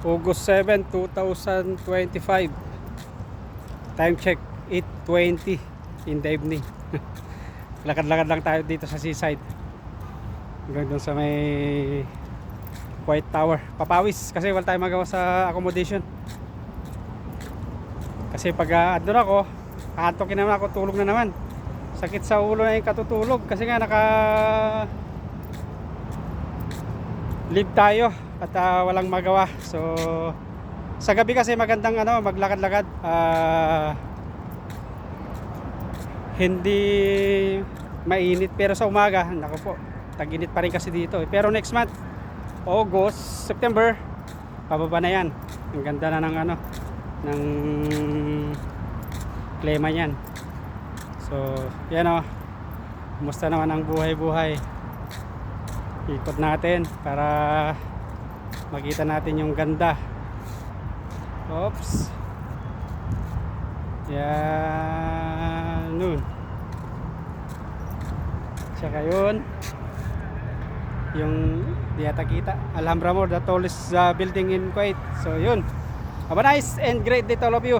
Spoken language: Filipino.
August 7, 2025. Time check 8:20 in the evening. Lakad-lakad lang tayo dito sa seaside. Hanggang doon sa may Quiet Tower. Papawis kasi wala tayong magawa sa accommodation. Kasi pag andun ako, aantokin naman ako, tulog na naman. Sakit sa ulo na yung katutulog kasi nga naka leave tayo at walang magawa. So sa gabi kasi magandang maglakad-lakad, hindi mainit, pero sa umaga nako po, tag-init pa rin kasi dito. Pero next month, August, September, pababa na yan. Ang ganda na ng ng klima niyan. So yan kumusta naman ang buhay-buhay. Ikot natin para makita natin yung ganda. Oops. Yan nun. Tsaka yun, yung di yata kita, Alhambra Mall, the tallest building in Kuwait. So yun, have a nice and great day to all of you.